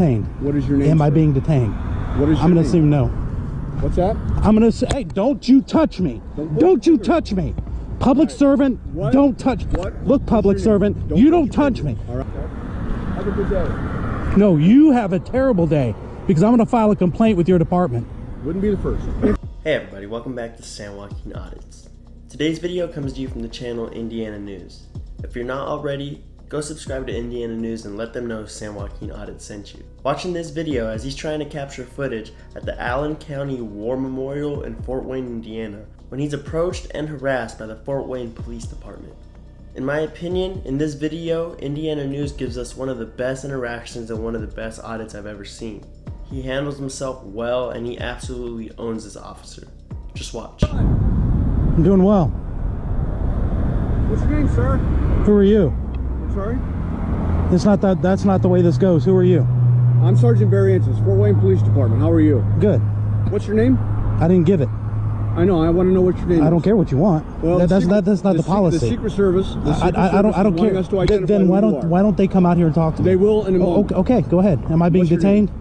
detained. What is your name? Am I sir? being detained? What is your I'm gonna name? assume no. What's that? I'm gonna say, hey, don't you touch me. Don't you touch me. Public servant, What? don't touch. What? Look, public What's your name? servant, you don't touch me. All right. Have a good day. No, you have a terrible day because I'm gonna file a complaint with your department. Wouldn't be the first. Hey everybody, welcome back to San Joaquin Audits. Today's video comes to you from the channel Indiana News. If you're not already, go subscribe to Indiana News and let them know San Joaquin Audit sent you. Watching this video as he's trying to capture footage at the Allen County War Memorial in Fort Wayne, Indiana, when he's approached and harassed by the Fort Wayne Police Department. In my opinion, in this video, Indiana News gives us one of the best interactions and one of the best audits I've ever seen. He handles himself well and he absolutely owns this officer. Just watch. I'm doing well. What's your name, sir? Who are you? I'm sorry? That's not the way this goes. Who are you? I'm Sergeant Barrientos, Fort Wayne Police Department. How are you? Good. What's your name? I didn't give it. I know. I want to know what your name is. I don't care what you want. Well, that's not the policy. The Secret Service. I don't care. Us to identify then who you are. why don't they come out here and talk to me? They will in a moment. Okay, go ahead. Am I being What's your detained? name?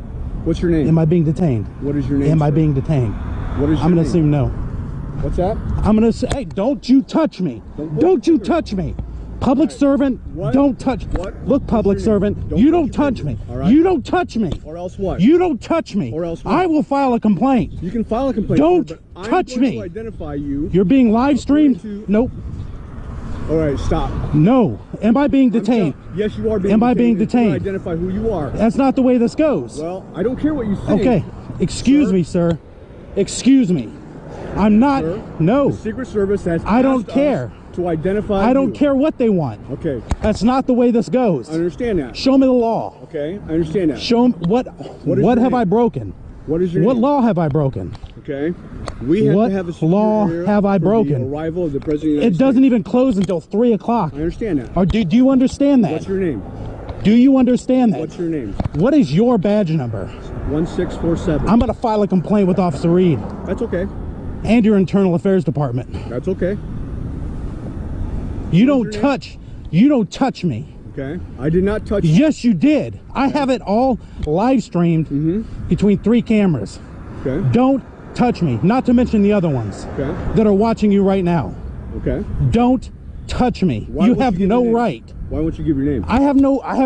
What's your name? Am I being detained? What is your name? Am I sir? being detained? What is your I'm gonna name? assume no. What's that? I'm gonna say, hey, don't you touch me. Don't you touch me. Public servant, What? don't touch. What? Look, public What's your name? servant, Don't you put don't your touch finger, me. all right? You don't touch me. Or else what? You don't touch me. Or else what? I will file a complaint. You can file a complaint. Don't but touch I'm going me. to identify you. You're being live streamed? According Nope. All right, stop. No. Am I being detained? Yes, you are being Am I being You're gonna detained? Identify who you are. That's not the way this goes. Well, I don't care what you think. Okay. Excuse Sir? me, sir. Excuse me. I'm not. Sir, No. The Secret Service has I don't asked us care. to identify I don't you. care what they want. Okay, That's not the way this goes. I understand that. Show me the law. Okay, I understand that. Show me what is what your have name? I broken? What is your What name? law have I broken? Okay, we have What to have a secure law area have I for broken? The arrival of the President of the United It doesn't States. even close until 3 o'clock. I understand that. Or do you understand that? What's your name? Do you understand that? What's your name? What is your badge number? 1647. I'm going to file a complaint with Officer Reed That's okay. and your Internal Affairs Department. That's okay. You your don't name? touch. You don't touch me. Okay. I did not touch you. Yes, you did. I have it all live streamed between 3 cameras. Okay. Don't touch me. Not to mention the other ones Okay. that are watching you right now. Okay. Don't touch me. Why You won't have give your no name? right. Why won't you give your name? I have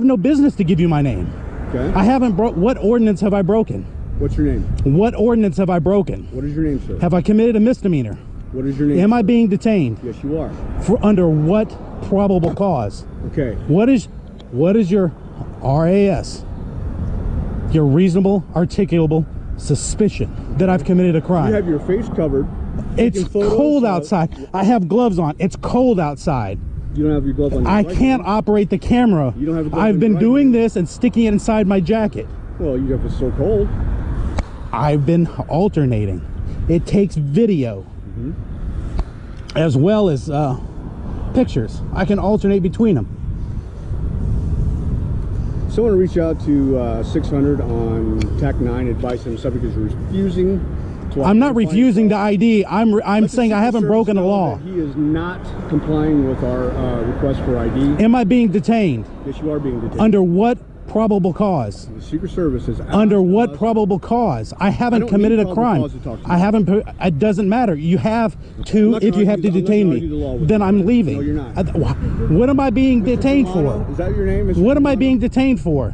no business to give you my name. Okay. I haven't what ordinance have I broken? What's your name? What ordinance have I broken? What is your name, sir? Have I committed a misdemeanor? What is your name? Am I sir? being detained? Yes, you are. For under what probable cause? Okay. What is your RAS? Your reasonable articulable suspicion that I've committed a crime. You have your face covered. It's taking photos cold of- outside. I have gloves on. It's cold outside. You don't have your glove on. Your I right can't hand. operate the camera. You don't have a glove I've on been your right doing hand. this and sticking it inside my jacket. Well, you have it's so cold. I've been alternating. It takes video as well as pictures. I can alternate between them. Someone reach out to 600 on TAC 9. Advise him subject is refusing to. I'm not identify refusing the himself. ID. I'm Let the saying I Secret haven't Service broken a know law. that He is not complying with our request for ID. Am I being detained? Yes, you are being detained. Under what probable cause? The Secret Service is Under asked what us- probable cause? I haven't don't committed need a probable crime. cause to talk to you. I haven't. It doesn't matter. You have I'm to not if gonna you have to argue- I'm not detain gonna me. argue the law with Then you. I'm leaving. No, you're not. What am I being detained Romano, for? Is that your name? Mr. What am I Romano? being detained for?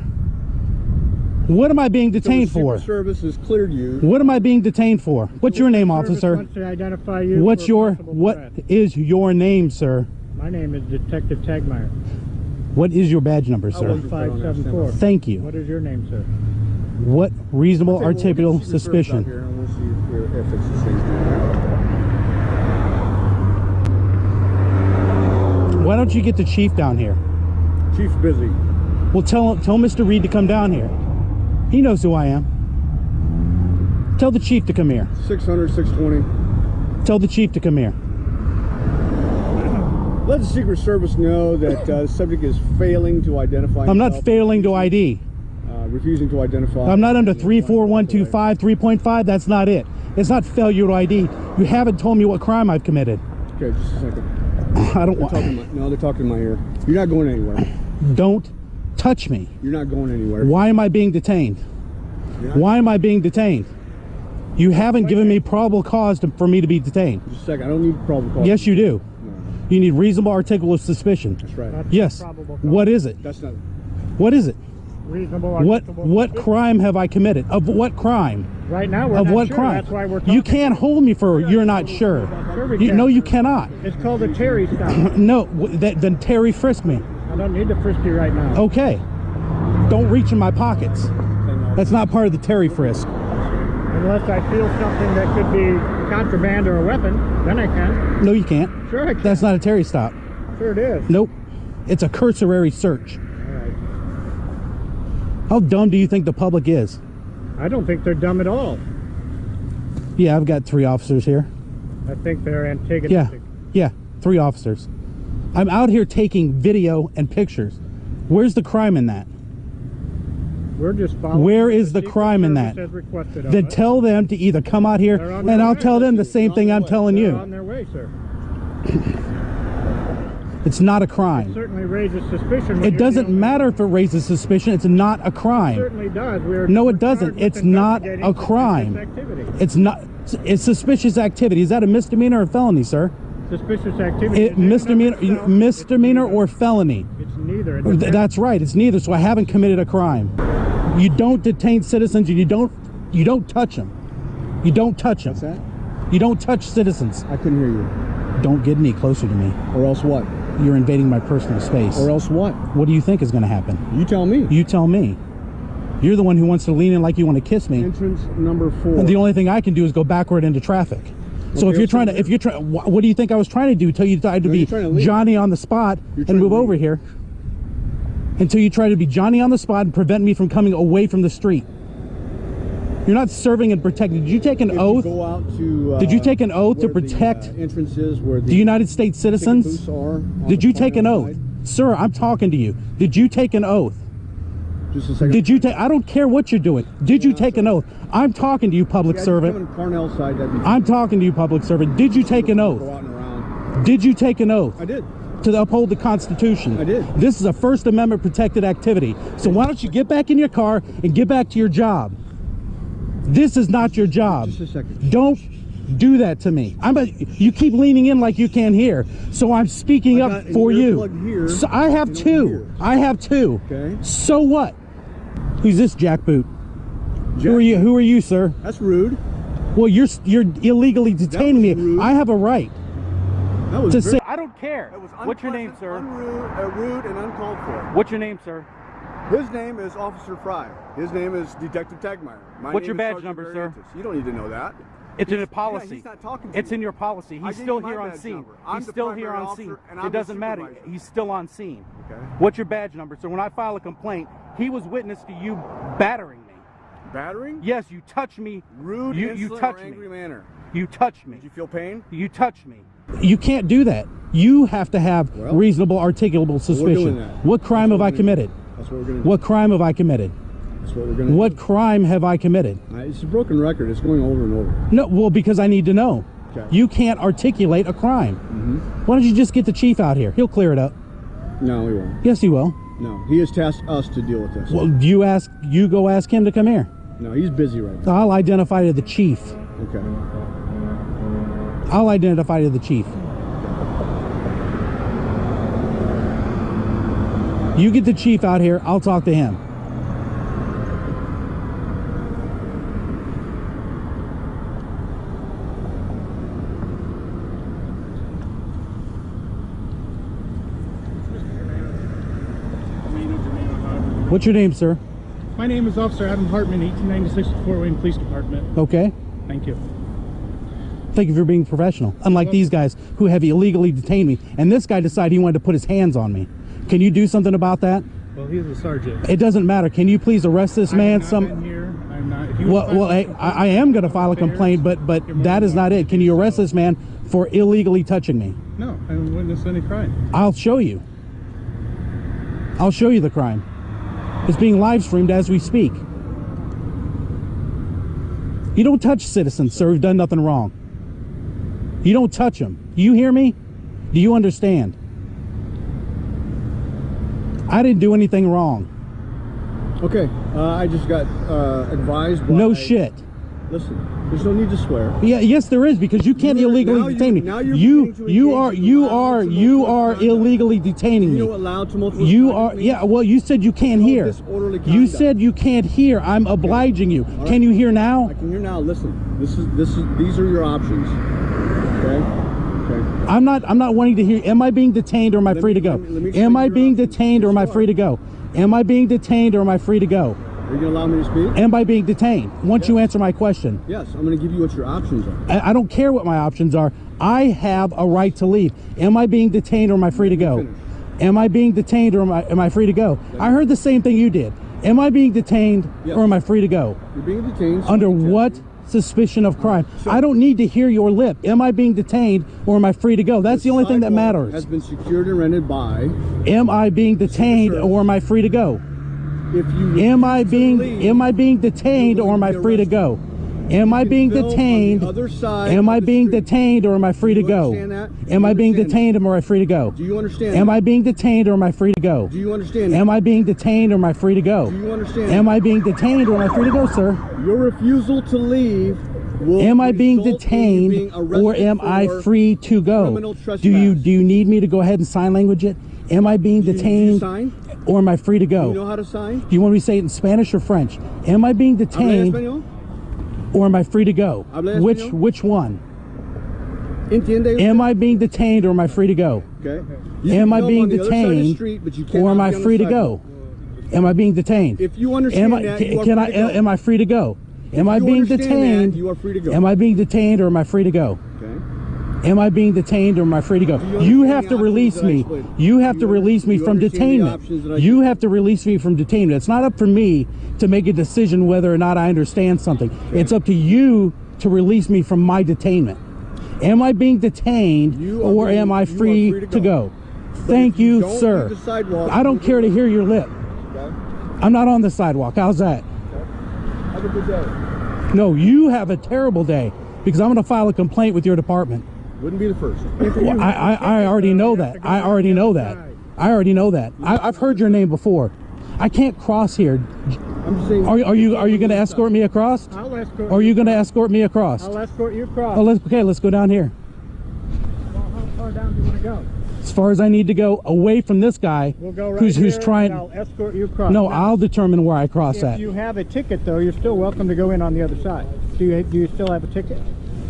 What am I being So detained the Secret for? Service has cleared you. What am I being detained for? What's your name, Service officer? wants to identify you What's for your possible what threat. is your name, sir? My name is Detective Tagmeyer. What is your badge number, sir? 1574. Thank you. What is your name, sir? What reasonable Okay, well, we'll get the articulable Secret Service out suspicion? here and we'll see if it's the same thing. Why don't you get the chief down here? Chief's busy. Well, tell Mr. Reed to come down here. He knows who I am. Tell the chief to come here. 600, 620. Tell the chief to come here. Let the Secret Service know that the subject is failing to identify I'm not himself, failing to ID. refusing to identify. I'm not under 34125, 3.5. That's not it. It's not failure to ID. You haven't told me what crime I've committed. Okay, just a second. I don't They're want. talking no, they're talking in my ear. You're not going anywhere. Don't touch me. You're not going anywhere. Why am I being detained? Why am I being detained? You haven't given me probable cause for me to be detained. Just a second. I don't need probable cause. Yes, you do. No. You need reasonable article of suspicion. That's right. That's Yes. probable cause. What is it? That's not. What is it? Reasonable. What articulable crime have I committed? Of what crime? suspicion. Right now, we're Of not what sure. crime? That's why we're talking. You can't hold me for you're not sure. Sure we can. No, you cannot. It's called a Terry stop. No, then Terry frisk me. I don't need to frisk you right now. Okay. Don't reach in my pockets. That's not part of the Terry frisk. Unless I feel something that could be contraband or a weapon, then I can. No, you can't. Sure I can. That's not a Terry stop. Sure it is. Nope. It's a cursory search. All right. How dumb do you think the public is? I don't think they're dumb at all. Yeah, I've got 3 officers here. I think they're Yeah. antagonistic. Yeah, 3 officers. I'm out here taking video and pictures. Where's the crime in that? We're just following. Where what is the Secret crime in Service that? has requested of Then us. tell them to either come out here They're on and their I'll way. tell them the same They're thing on I'm their way. telling They're you. on their way, sir. It's not a It crime. certainly raises suspicion. when It you're doesn't dealing with- matter if it raises suspicion. It's not a It crime. certainly does. We're No, we're it doesn't. charged with It's not investigating a crime. suspicious activity. It's not. It's suspicious activity. Is that a misdemeanor or felony, sir? Suspicious activity. It, is in and of misdemeanor, itself, misdemeanor it's or neither. felony? It's neither. It depends. That's right. It's neither. So I haven't committed a crime. You don't detain citizens, and you don't touch them. You don't touch them. What's that? You don't touch citizens. I couldn't hear you. Don't get any closer to me. Or else what? You're invading my personal space. Or else what? What do you think is going to happen? You tell me. You tell me. You're the one who wants to lean in like you want to kiss me. Entrance number 4. And the only thing I can do is go backward into traffic. So Okay, if you're let's trying go to, if you're trying, what do you think I was trying to do? Tell you I'd No, be you're trying to leave. Johnny on the spot You're and trying to move over leave. here. Until you try to be Johnny on the spot and prevent me from coming away from the street. You're not serving and protecting. Did you take an If oath? You go out to, Did you take an oath to where the, protect entrances where the United States ticket citizens? booths are on Did the you take an far oath? side? Sir, I'm talking to you. Did you take an oath? Just a second. Did you take, I don't care what you're doing. Did you take an oth? I'm talking to you, public Yeah, servant. Coming Parnell side, that'd be I'm talking to you, public servant. Did you take an Go oath? out and around. Did you take an oath I did. to uphold the Constitution? I did. This is a First Amendment protected activity. So why don't you get back in your car and get back to your job? This is not your job. Just a second. Don't do that to me. You keep leaning in like you can't hear. So I'm speaking I up got an for you. earplug here So I have and over two. here. I have two. Okay. So what? Who's this jackboot? Jack, Who are you? Who are you, sir? That's rude. Well, you're illegally detaining me. was rude. I have a right That was to very, say. I don't care. that was What's your name, unpleasant, sir? Rude and uncalled for. What's your name, sir? His name is Officer Fry. His name is Detective Tagmeyer. My What's your name is badge Sergeant number, Barry sir? Antis. You don't need to know that. It's in He's- a policy. yeah, he's not talking to It's you. in your policy. I He's gave still you my here on badge scene. number. I'm He's the still here primary on officer, scene. and I'm It the doesn't matter. supervisor. He's still on scene. Okay. What's your badge number, sir? When I file a complaint, he was witness to you battering me. Battering? Yes, you touched me. Rude, You insolent, touched or angry me. manner. You touched me. Did you feel pain? You touched me. You can't do that. You have to have Well, reasonable, articulable doing suspicion. that. What crime have I committed? That's what we're gonna do. What crime have I committed? That's what we're gonna What crime have I committed? do. It's a broken record. It's going over and over. No, well, because I need to know. Okay. You can't articulate a crime. Why don't you just get the chief out here? He'll clear it up. No, he won't. Yes, he will. No, he has tasked us to deal with this. Well, you go ask him to come here. No, he's busy right now. I'll identify to the chief. Okay. I'll identify to the chief. You get the chief out here, I'll talk to him. What's your name, sir? My name is Officer Adam Hartman, 1896 Fort Wayne Police Department. Okay. Thank you. Thank you for being professional. Unlike these guys who have illegally detained me. And this guy decided he wanted to put his hands on me. Can you do something about that? Well, he's a sergeant. It doesn't matter. Can you please arrest this man? I'm not in here. I'm not. If you Well, hey, I am going to file a complaint, but that is not it. Can you arrest this man for illegally touching me? No, I haven't witnessed any crime. I'll show you. I'll show you the crime. It's being live streamed as we speak. You don't touch citizens, sir, who've done nothing wrong. You don't touch them. Do you hear me? Do you understand? I didn't do anything wrong. Okay, I just got advised by... No shit. Listen, there's no need to swear. Yeah, yes, there is, because you can't illegally detain me. Now you're You are illegally detaining me. You allow tumultuous You conduct are, means? yeah. Well, you said you can't hear. Disorderly You conduct. said you can't hear. I'm obliging you. All right. Can you hear now? I can hear now. Listen, these are your options. Okay. I'm not wanting to hear. Am I being detained or am I free to go? let me Am I explain being your options. detained or am I Yes, free to go? Am I being detained or am I free to go? Are you gonna allow me to speak? Am I being detained? Once you answer my question. Yes, I'm gonna give you what your options are. I don't care what my options are. I have a right to leave. Am I being detained or am I free to go? Finish. Am I being detained or am I free to go? I heard the same thing you did. Am I being detained Yes. or am I free to go? You're being detained. Under what suspicion of crime? So- I don't need to hear your lip. Am I being detained or am I free to go? That's the only thing that Sidewalk matters. Has been secured and rented by. Am I being detained Service. or am I free to go? If you Am I refuse to leave, being detained you're or am I going to be free to arrested. go? Am I You can being film on the detained? other side Am of I the being street. detained or am I free Do to you go? understand that? Do Am you I being understand detained or am I free to go? Do you understand Am that? I being detained or am I free to go? Do you understand Am that? I being detained or am I free to go? Do you understand Am that? I being detained or am I free to go, sir? Your refusal to leave will Am I being result in you detained being or arrested am I for free to go? criminal Do trespass. you need me to go ahead and sign language it? Am I being Do you detained sign? or am I free to Do go? you know how to sign? Do you want me to say it in Spanish or French? Am I being ¿Habla detained español? or am I free to go? ¿Habla español? Which one? Entiende? Am I being detained or am I free to go? Okay. You Am can I film being on the other side of the detained street, but you or am cannot I be on the free to sidewalk. go? Am I being detained? If you understand that, you are free to go. Am I free to go? Am I you being understand detained? that, you are free to go. Am I being detained or am I free to go? Okay. Am I being detained or am I free to go? you You understand have the to options release that I me. explained? You have Do to you release me you from understand the options that I detainment. You explained? have to release me from detainment. It's not up for me to make a decision whether or not I understand something. It's up to you to release me from my detainment. Am I being detained or am I free to go? Thank if you you, don't sir. leave the sidewalk, I don't you're care to gonna- hear your lip. Okay. I'm not on the sidewalk. How's that? Have a good day. No, you have a terrible day because I'm going to file a complaint with your department. Wouldn't be the first. Well, I already know that. I already know that. I already know that. I've heard your name before. I can't cross here. I'm just saying. Are you going to escort me across? I'll escort Are you going to escort me across? I'll escort you across. Oh, let's go down here. Well, how far down do you want to go? As far as I need to go, away from this guy We'll go right who's here, trying. and I'll escort you across. No, Now, I'll determine where I cross if at. you have a ticket, though, you're still welcome to go in on the other side. Do you still have a ticket?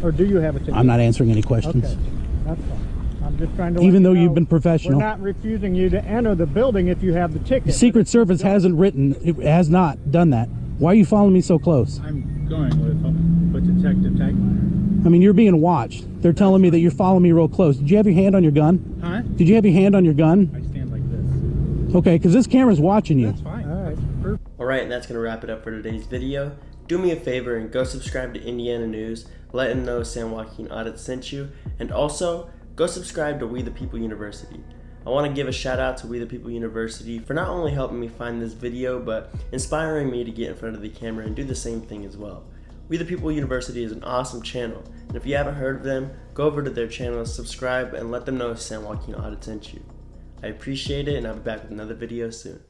Or do you have a ticket? I'm not answering any questions. Okay, that's fine. I'm just trying to Even let you though know you've been professional. We're not refusing you to enter the building if you have the ticket. The Secret Service it has not done that. Why are you following me so close? I'm going with Detective Tagmeyer. I mean, you're being watched. They're telling me that you're following me real close. Did you have your hand on your gun? Huh? Did you have your hand on your gun? I stand like this. Okay, because this camera's watching you. That's fine. All right. Alright, and that's going to wrap it up for today's video. Do me a favor and go subscribe to Indiana News. Let them know San Joaquin Audit sent you. And also, go subscribe to We the People University. I want to give a shout out to We the People University for not only helping me find this video, but inspiring me to get in front of the camera and do the same thing as well. We the People University is an awesome channel, and if you haven't heard of them, go over to their channel, subscribe, and let them know San Joaquin Audit sent you. I appreciate it, and I'll be back with another video soon.